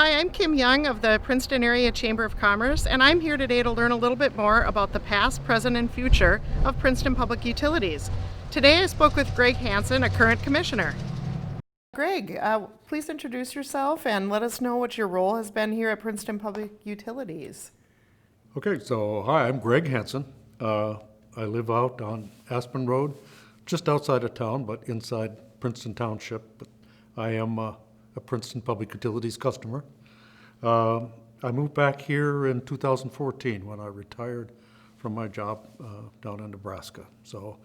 Hi, I'm Kim Young of the Princeton Area Chamber of Commerce, and I'm here today to learn a little bit more about the past, present, and future of Princeton Public Utilities. Today I spoke with Greg Hanson, a current commissioner. Greg, please introduce yourself and let us know what your role has been here at Princeton Public Utilities. Okay, so hi, I'm Greg Hanson. I live out on Aspen Road, just outside of town, but inside Princeton Township. But I am a Princeton Public Utilities customer. I moved back here in 2014 when I retired from my job down in Nebraska. So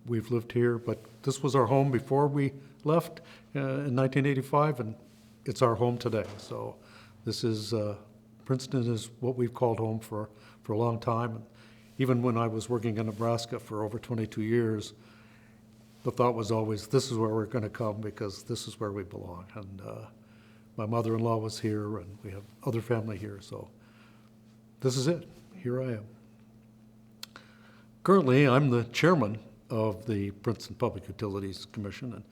we've lived here, but this was our home before we left in 1985, and it's our home today. So this is Princeton is what we've called home for a long time. Even when I was working in Nebraska for over 22 years, the thought was always, this is where we're going to come because this is where we belong. And my mother-in-law was here, and we have other family here, so this is it. Here I am. Currently, I'm the chairman of the Princeton Public Utilities Commission, and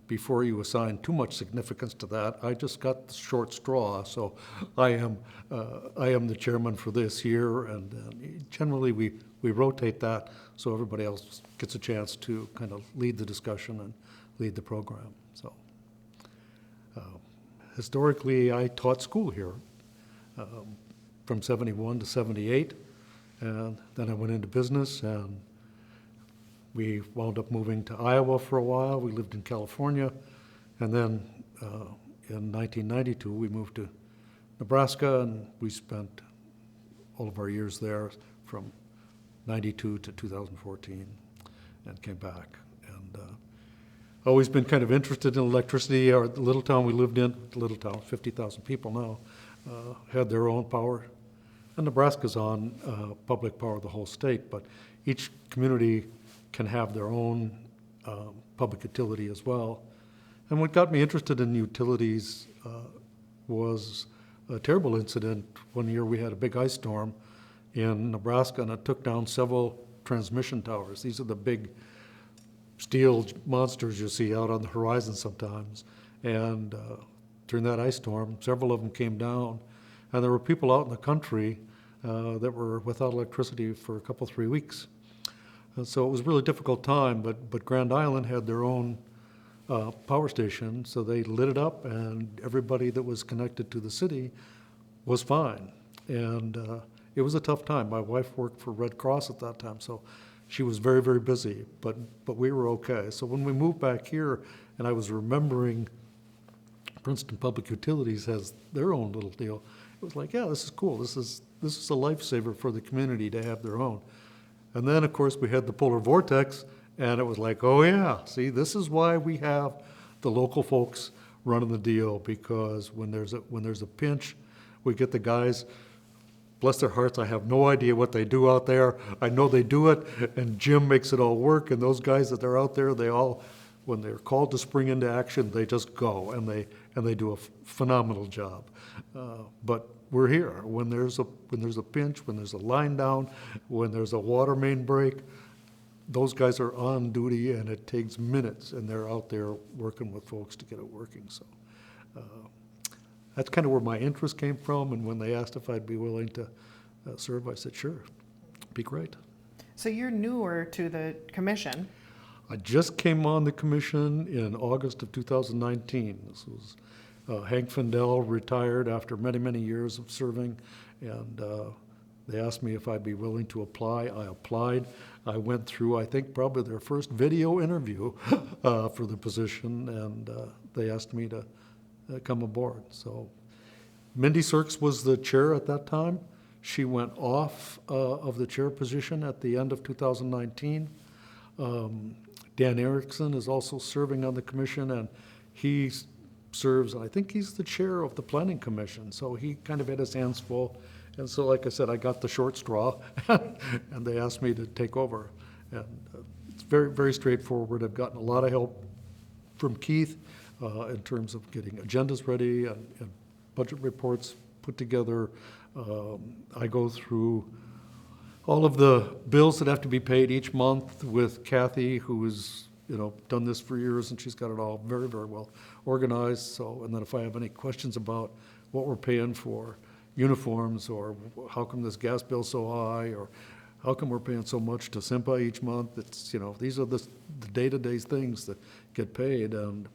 before you assign too much significance to that, I just got the short straw, so I am the chairman for this year, and generally we rotate that so everybody else gets a chance to kind of lead the discussion and lead the program. So historically, I taught school here from 71 to 78, and then I went into business, and we wound up moving to Iowa for a while. We lived in California, and then in 1992 we moved to Nebraska, and we spent all of our years there from 92 to 2014 and came back. And always been kind of interested in electricity. Our the little town we lived in, little town, 50,000 people now, had their own power. And Nebraska's on public power, the whole state, but each community can have their own public utility as well. And what got me interested in utilities was a terrible incident. One year we had a big ice storm in Nebraska, and it took down several transmission towers. These are the big steel monsters you see out on the horizon sometimes. And during that ice storm, several of them came down, and there were people out in the country that were without electricity for a couple, 3 weeks. And so it was a really difficult time, but Grand Island had their own power station, so they lit it up, and everybody that was connected to the city was fine. And it was a tough time. My wife worked for Red Cross at that time, so she was very, very busy, but we were okay. So when we moved back here, and I was remembering Princeton Public Utilities has their own little deal, it was like, yeah, this is cool. This is a lifesaver for the community to have their own. And then, of course, we had the polar vortex, and it was like, oh yeah, see, this is why we have the local folks running the deal, because when there's a pinch, we get the guys, bless their hearts, I have no idea what they do out there. I know they do it, and Jim makes it all work, and those guys that are out there, they all, when they're called to spring into action, they just go, and they do a phenomenal job. But we're here when there's a pinch, when there's a line down, when there's a water main break. Those guys are on duty, and it takes minutes, and they're out there working with folks to get it working. So that's kind of where my interest came from. And when they asked if I'd be willing to serve, I said sure, be great. So you're newer to the commission. I just came on the commission in August of 2019. This was Hank Findell retired after many, many years of serving, and they asked me if I'd be willing to apply. I applied. I went through, I think, probably their first video interview for the position, and they asked me to come aboard. So Mindy Sirks was the chair at that time. She went off of the chair position at the end of 2019. Dan Erickson is also serving on the commission, and he serves, I think he's the chair of the Planning Commission, so he kind of had his hands full. And so, like I said, I got the short straw, and they asked me to take over. And it's very, very straightforward. I've gotten a lot of help from Keith in terms of getting agendas ready and budget reports put together. I go through all of the bills that have to be paid each month with Kathy, who is done this for years, and she's got it all very, very well organized. So, and then if I have any questions about what we're paying for uniforms, or how come this gas bill's so high, or how come we're paying so much to Simpa each month, it's, these are the day-to-day things that get paid. And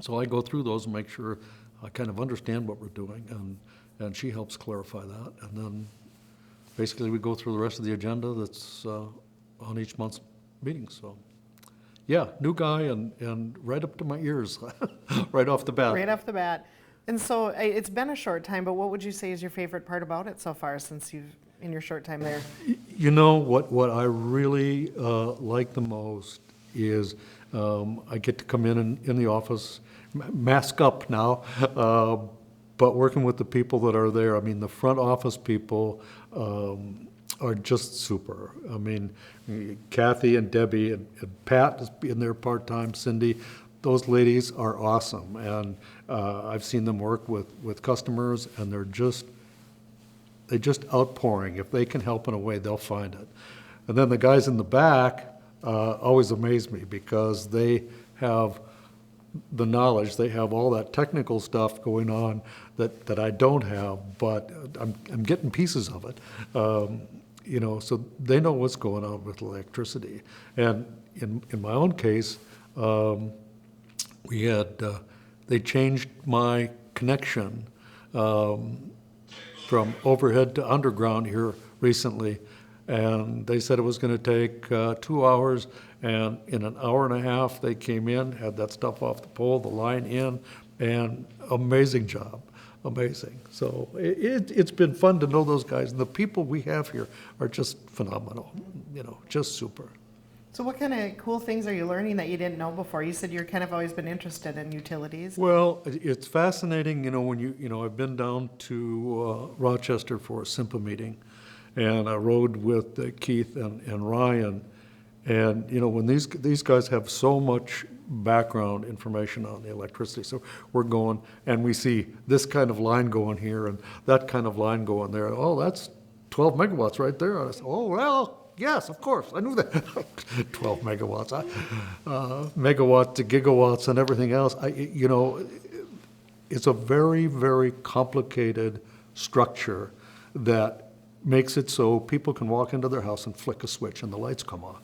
so I go through those and make sure I kind of understand what we're doing, and she helps clarify that. And then basically we go through the rest of the agenda that's on each month's meeting. So, yeah, new guy and right up to my ears, right off the bat. Right off the bat. And so it's been a short time, but what would you say is your favorite part about it so far since in your short time there? What I really like the most is I get to come in the office, mask up now, but working with the people that are there. I mean, the front office people are just super. I mean, Kathy and Debbie and Pat is in there part-time, Cindy. Those ladies are awesome, and I've seen them work with customers, and they're just outpouring. If they can help in a way, they'll find it. And then the guys in the back always amaze me because they have the knowledge, they have all that technical stuff going on that I don't have, but I'm getting pieces of it. So they know what's going on with electricity. And in my own case, we had, they changed my connection from overhead to underground here recently, and they said it was going to take 2 hours, and in an hour and a half they came in, had that stuff off the pole, the line in, and amazing job, amazing. So it's been fun to know those guys, and the people we have here are just phenomenal, just super. So what kind of cool things are you learning that you didn't know before? You said you're kind of always been interested in utilities. Well, it's fascinating, when I've been down to Rochester for a Simpa meeting, and I rode with Keith and Ryan, and, when these guys have so much background information on the electricity, so we're going, and we see this kind of line going here and that kind of line going there. Oh, that's 12 megawatts right there. And I said, oh, well, yes, of course, I knew that. 12 megawatts, megawatt to gigawatts and everything else. It's a very, very complicated structure that makes it so people can walk into their house and flick a switch and the lights come on.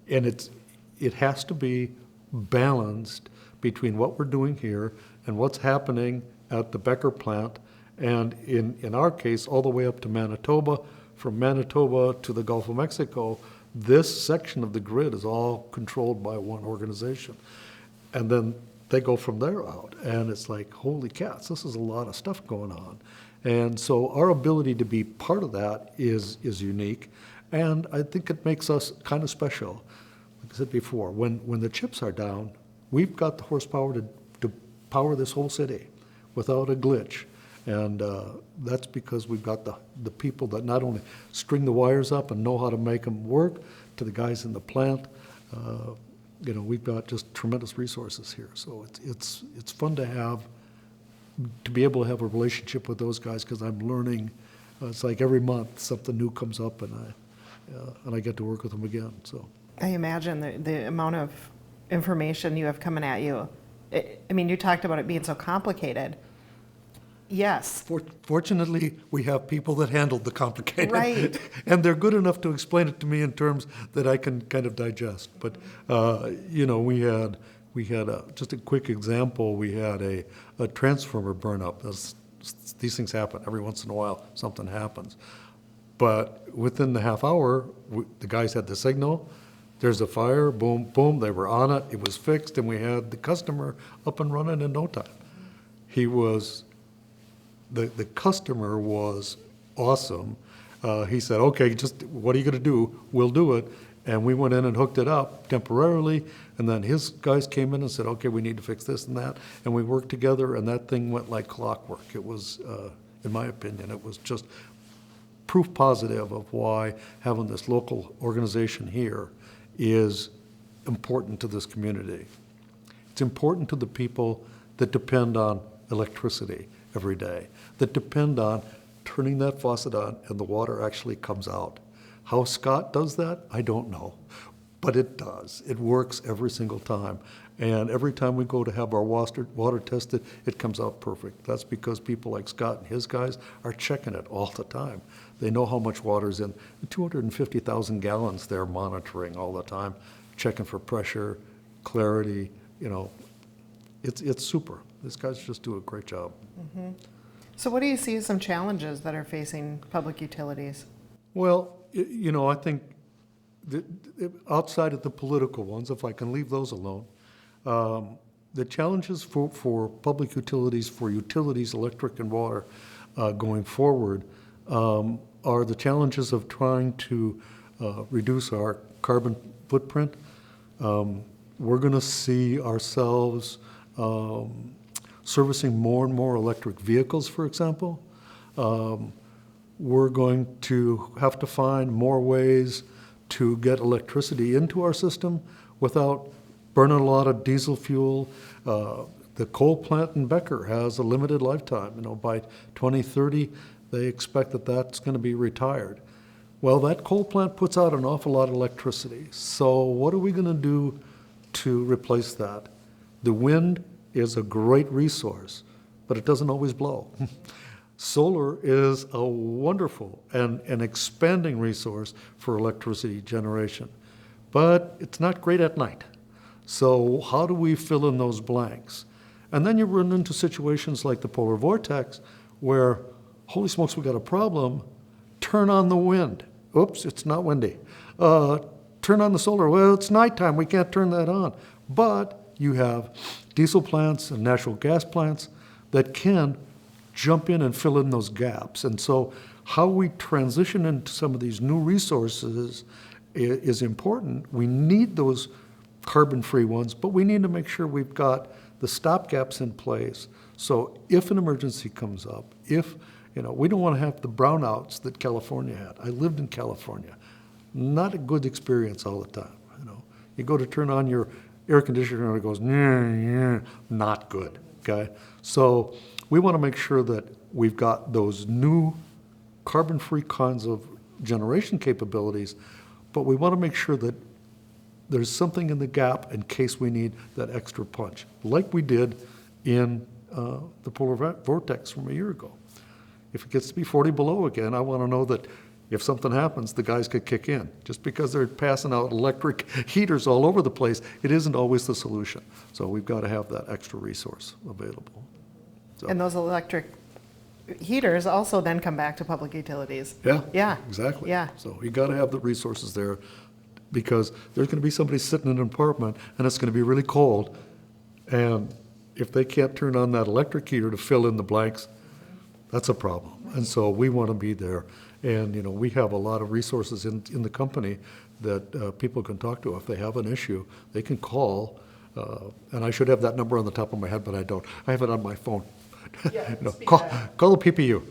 And it has to be balanced between what we're doing here and what's happening at the Becker plant, and in our case, all the way up to Manitoba. From Manitoba to the Gulf of Mexico, this section of the grid is all controlled by one organization. And then they go from there out, and it's like, holy cats, this is a lot of stuff going on. And so our ability to be part of that is unique, and I think it makes us kind of special. Like I said before, when the chips are down, we've got the horsepower to power this whole city without a glitch. And that's because we've got the people that not only string the wires up and know how to make them work, to the guys in the plant. We've got just tremendous resources here. So it's fun to be able to have a relationship with those guys, because I'm learning. It's like every month something new comes up, and I get to work with them again. So I imagine the amount of information you have coming at you. You talked about it being so complicated. Yes. Fortunately, we have people that handled the complicated. Right. And they're good enough to explain it to me in terms that I can kind of digest. But, we had just a quick example. We had a transformer burn up. These things happen. Every once in a while, something happens. But within the half hour, the guys had the signal. There's a fire, boom, boom, they were on it. It was fixed, and we had the customer up and running in no time. The customer was awesome. He said, okay, just what are you going to do? We'll do it. And we went in and hooked it up temporarily, and then his guys came in and said, okay, we need to fix this and that. And we worked together, and that thing went like clockwork. It was, in my opinion, it was just proof positive of why having this local organization here is important to this community. It's important to the people that depend on electricity every day, that depend on turning that faucet on and the water actually comes out. How Scott does that, I don't know. but it does. It works every single time. And every time we go to have our water tested, it comes out perfect. That's because people like Scott and his guys are checking it all the time. They know how much water's in. 250,000 gallons they're monitoring all the time, checking for pressure, clarity, it's super. These guys just do a great job. Mm-hmm. So what do you see as some challenges that are facing public utilities? Well, I think outside of the political ones, if I can leave those alone, the challenges for public utilities, for utilities, electric and water, going forward, are the challenges of trying to reduce our carbon footprint. We're going to see ourselves servicing more and more electric vehicles, for example. We're going to have to find more ways to get electricity into our system without burning a lot of diesel fuel. The coal plant in Becker has a limited lifetime. By 2030, they expect that that's going to be retired. Well, that coal plant puts out an awful lot of electricity. So what are we going to do to replace that? The wind is a great resource, but it doesn't always blow. Solar is a wonderful and an expanding resource for electricity generation, but it's not great at night. So how do we fill in those blanks? And then you run into situations like the polar vortex where, holy smokes, we got a problem. Turn on the wind. Oops, it's not windy. Turn on the solar. Well, it's nighttime. We can't turn that on. But you have diesel plants and natural gas plants that can jump in and fill in those gaps. And so how we transition into some of these new resources is important. We need those carbon-free ones, but we need to make sure we've got the stopgaps in place. So if an emergency comes up, we don't want to have the brownouts that California had. I lived in California. Not a good experience all the time. You go to turn on your air conditioner and it goes, not good, okay? So we want to make sure that we've got those new carbon-free kinds of generation capabilities, but we want to make sure that there's something in the gap in case we need that extra punch, like we did in the polar vortex from a year ago. If it gets to be 40 below again, I want to know that if something happens, the guys could kick in. Just because they're passing out electric heaters all over the place, it isn't always the solution. So we've got to have that extra resource available. So. And those electric heaters also then come back to public utilities. Yeah, exactly. Yeah. So you got to have the resources there, because there's going to be somebody sitting in an apartment and it's going to be really cold, and if they can't turn on that electric heater to fill in the blanks, that's a problem. And so we want to be there, and we have a lot of resources in the company that people can talk to. If they have an issue, they can call, and I should have that number on the top of my head, but I don't. I have it on my phone. Yeah, call the PPU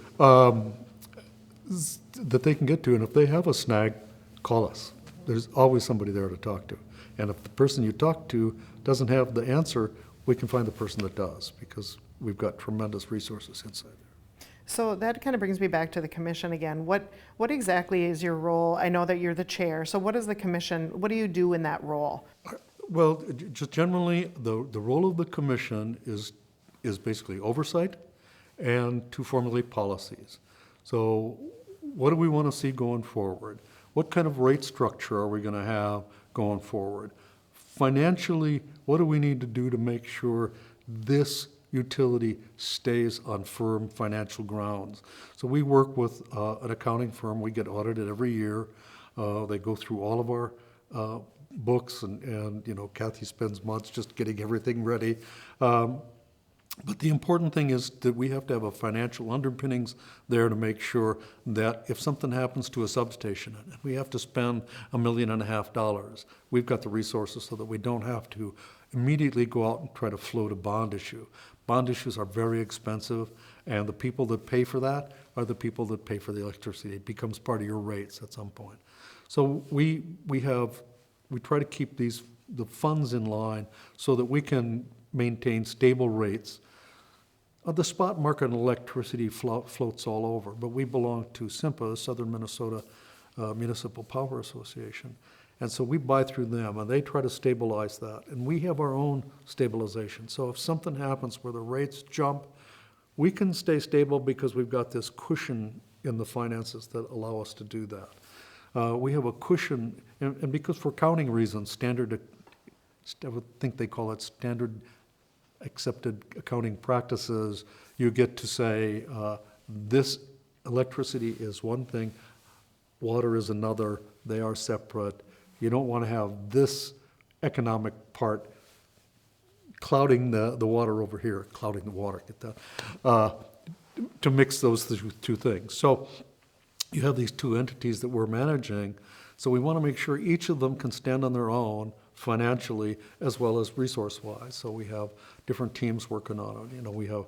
that they can get to, and if they have a snag, call us. There's always somebody there to talk to. And if the person you talk to doesn't have the answer, we can find the person that does, because we've got tremendous resources inside there. So that kind of brings me back to the commission again. What exactly is your role? I know that you're the chair. So what is the commission? What do you do in that role? Well, just generally, the role of the commission is basically oversight and to formulate policies. So what do we want to see going forward? What kind of rate structure are we going to have going forward? Financially, what do we need to do to make sure this utility stays on firm financial grounds? So we work with an accounting firm. We get audited every year. They go through all of our books, and Kathy spends months just getting everything ready. But the important thing is that we have to have a financial underpinnings there to make sure that if something happens to a substation and we have to spend $1.5 million, we've got the resources so that we don't have to immediately go out and try to float a bond issue. Bond issues are very expensive, and the people that pay for that are the people that pay for the electricity. It becomes part of your rates at some point. So we try to keep the funds in line so that we can maintain stable rates. The spot market in electricity floats all over, but we belong to SIMPA, the Southern Minnesota Municipal Power Association, And so we buy through them, and they try to stabilize that. And we have our own stabilization. So if something happens where the rates jump, we can stay stable because we've got this cushion in the finances that allow us to do that. We have a cushion, and because for accounting reasons, I would think they call it standard accepted accounting practices, you get to say, this electricity is one thing, water is another, they are separate. You don't want to have this economic part clouding the water over here, clouding the water, get that, to mix those two things. So you have these two entities that we're managing, so we want to make sure each of them can stand on their own financially as well as resource-wise. So we have different teams working on it. You know, we have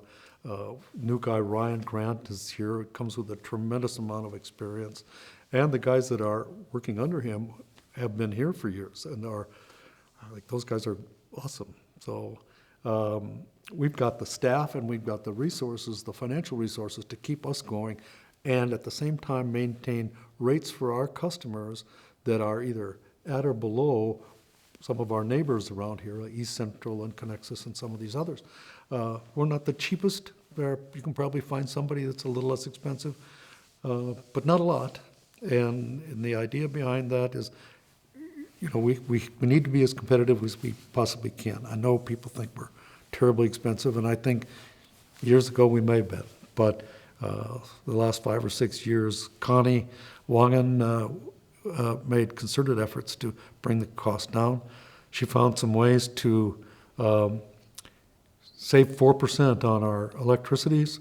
new guy Ryan Grant is here, comes with a tremendous amount of experience, and the guys that are working under him have been here for years and are, like, those guys are awesome. So we've got the staff and we've got the resources, the financial resources to keep us going, and at the same time maintain rates for our customers that are either at or below some of our neighbors around here, like East Central and Connexus and some of these others. We're not the cheapest. You can probably find somebody that's a little less expensive, but not a lot. And the idea behind that is, you know, we need to be as competitive as we possibly can. I know people think we're terribly expensive, and I think years ago we may have been, but the last 5 or 6 years, Connie Wangen made concerted efforts to bring the cost down. She found some ways to save 4% on our electricities,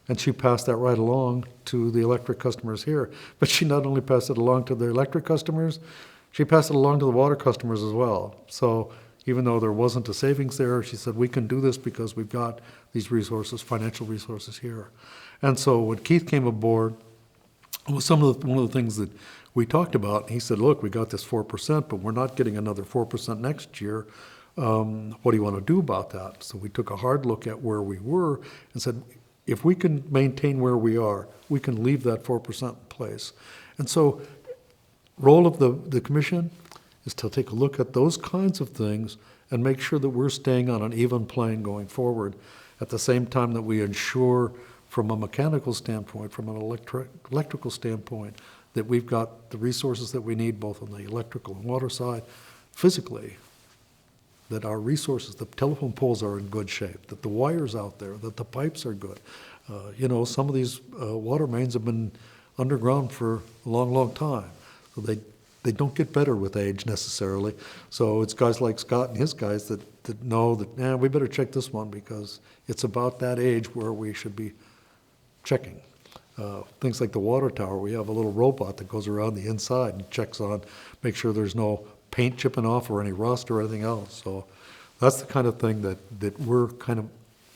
and she passed that right along to the electric customers here. But she not only passed it along to the electric customers, she passed it along to the water customers as well. So even though there wasn't a savings there, she said, we can do this because we've got these resources, financial resources here. And so when Keith came aboard, one of the things that we talked about, he said, look, we got this 4%, but we're not getting another 4% next year. What do you want to do about that? So we took a hard look at where we were and said, if we can maintain where we are, we can leave that 4% in place. And so role of the commission is to take a look at those kinds of things and make sure that we're staying on an even plane going forward, at the same time that we ensure from a mechanical standpoint, from an electrical standpoint, that we've got the resources that we need both on the electrical and water side, physically, that our resources, the telephone poles are in good shape, that the wires out there, that the pipes are good. You know, some of these water mains have been underground for a long, long time. So they don't get better with age necessarily. So it's guys like Scott and his guys that know that, we better check this one because it's about that age where we should be checking. Things like the water tower, we have a little robot that goes around the inside and checks on, make sure there's no paint chipping off or any rust or anything else. So that's the kind of thing that we're kind of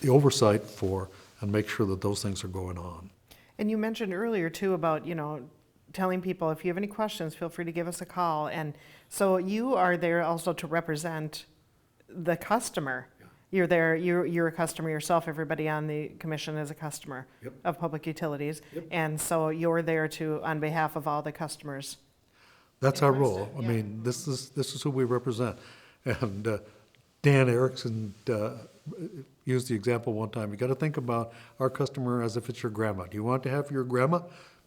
the oversight for, and make sure that those things are going on. And you mentioned earlier too about, you know, telling people if you have any questions, feel free to give us a call. And so you are there also to represent the customer. Yeah. You're there, you're a customer yourself. Everybody on the commission is a customer. Yep. Of public utilities. Yep. And so you're there to, on behalf of all the customers. That's our role. Yeah. I mean, this is who we represent. And Dan Erickson used the example one time. You got to think about our customer as if it's your grandma. Do you want to have your grandma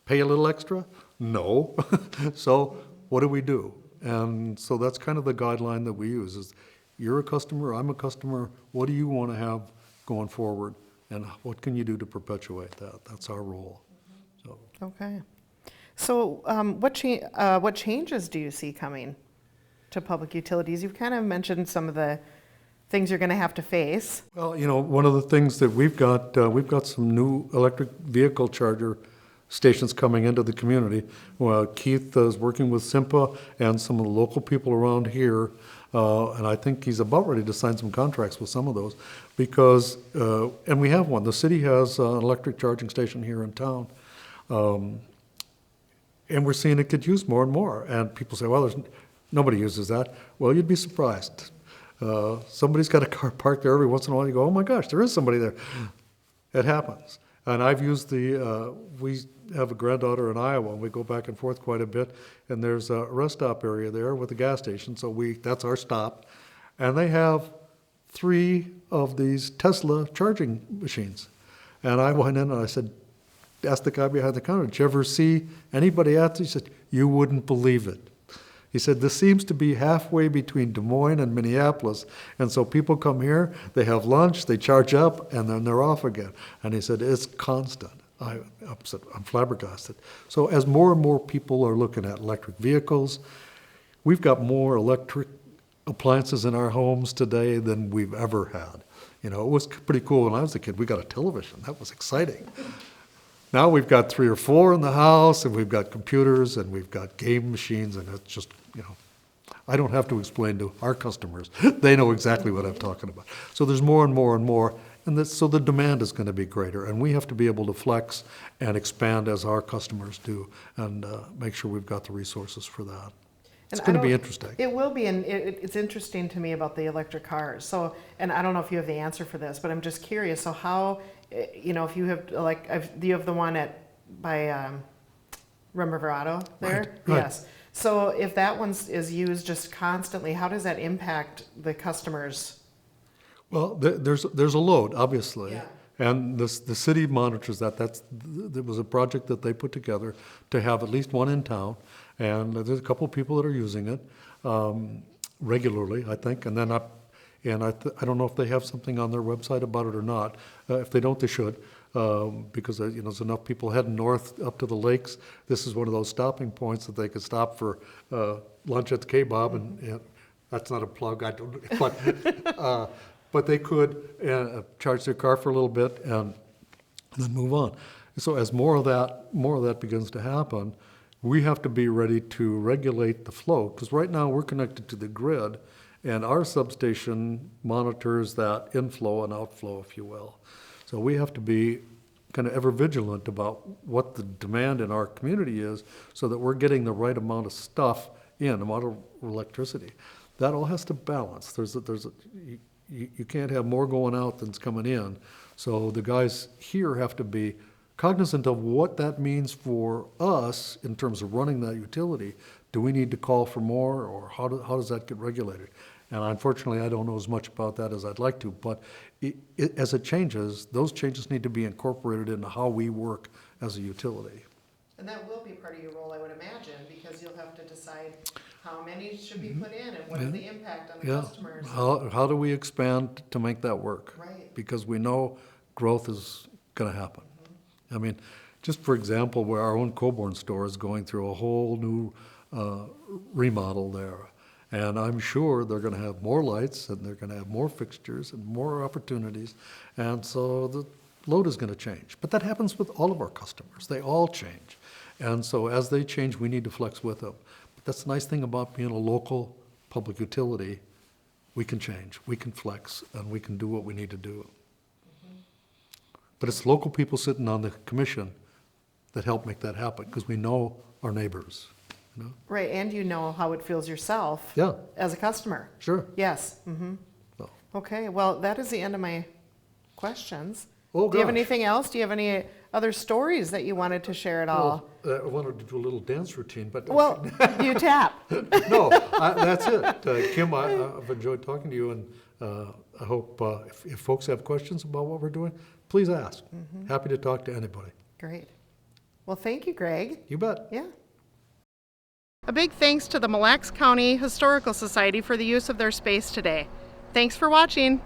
pay a little extra? No. So what do? And so that's kind of the guideline that we use is, you're a customer, I'm a customer, what do you want to have going forward? And what can you do to perpetuate that? That's our role. So. Okay. So what changes do you see coming to public utilities? You've kind of mentioned some of the things you're going to have to face. Well, you know, one of the things that we've got some new electric vehicle charger stations coming into the community. Well, Keith is working with SIMPA and some of the local people around here, and I think he's about ready to sign some contracts with some of those because, and we have one. The city has an electric charging station here in town, and we're seeing it get used more and more. And people say, well, nobody uses that. Well, you'd be surprised. Somebody's got a car parked there every once in a while. You go, oh my gosh, there is somebody there. It happens. And I've used we have a granddaughter in Iowa, and we go back and forth quite a bit, and there's a rest stop area there with a gas station, so that's our stop. And they have 3 of these Tesla charging machines. And I went in and I said, asked the guy behind the counter, did you ever see anybody out there? He said, you wouldn't believe it. He said, this seems to be halfway between Des Moines and Minneapolis. And so people come here, they have lunch, they charge up, and then they're off again. And he said, it's constant. I'm flabbergasted. So as more and more people are looking at electric vehicles, we've got more electric appliances in our homes today than we've ever had. You know, it was pretty cool when I was a kid. We got a television. That was exciting. Now we've got 3 or 4 in the house, and we've got computers, and we've got game machines, and it's just, you know, I don't have to explain to our customers. They know exactly what I'm talking about. So there's more and more and more, and so the demand is going to be greater, and we have to be able to flex and expand as our customers do, and make sure we've got the resources for that. It's going to be interesting. It will be, and it's interesting to me about the electric cars. So, and I don't know if you have the answer for this, but I'm just curious. So how, you know, if you have, like, do you have the one by Rum River Auto there? Right. Yes. So if that one is used just constantly, how does that impact the customers? Well, there's a load, obviously. Yeah. And the city monitors that. There was a project that they put together to have at least one in town. And there's a couple of people that are using it regularly, I think. And then I don't know if they have something on their website about it or not. If they don't, they should, because you know, there's enough people heading north up to the lakes. This is one of those stopping points that they could stop for lunch at the K-Bob, and that's not a plug. I don't, but they could charge their car for a little bit and then move on. So as more of that begins to happen, we have to be ready to regulate the flow, because right now we're connected to the grid, and our substation monitors that inflow and outflow, if you will. So we have to be kind of ever vigilant about what the demand in our community is, so that we're getting the right amount of stuff in, amount of electricity. That all has to balance. You can't have more going out than's coming in. So the guys here have to be cognizant of what that means for us in terms of running that utility. Do we need to call for more, or how does that get regulated? And unfortunately, I don't know as much about that as I'd like to, but as it changes, those changes need to be incorporated into how we work as a utility. And that will be part of your role, I would imagine, because you'll have to decide how many should be put in and what is the impact on the customers. How do we expand to make that work? Right. Because we know growth is going to happen. I mean, just for example, where our own Coborn store is going through a whole new remodel there. And I'm sure they're going to have more lights, and they're going to have more fixtures and more opportunities. And so the load is going to change. But that happens with all of our customers. They all change. And so as they change, we need to flex with them. But that's the nice thing about being a local public utility. We can change, we can flex, and we can do what we need to do. But it's local people sitting on the commission that help make that happen, because we know our neighbors. You know? Right, and you know how it feels yourself as a customer. Sure. Yes. Mm-hmm. So. Okay, well, that is the end of my questions. Oh, do you have gosh. anything else? Do you have any other stories that you wanted to share at all? Well, I wanted to do a little dance routine, but... Well, you tap. No, that's it. Kim, I've enjoyed talking to you, and I hope if folks have questions about what we're doing, please ask. Happy to talk to anybody. Great. Well, thank you, Greg. You bet. Yeah. A big thanks to the Mille Lacs County Historical Society for the use of their space today. Thanks for watching.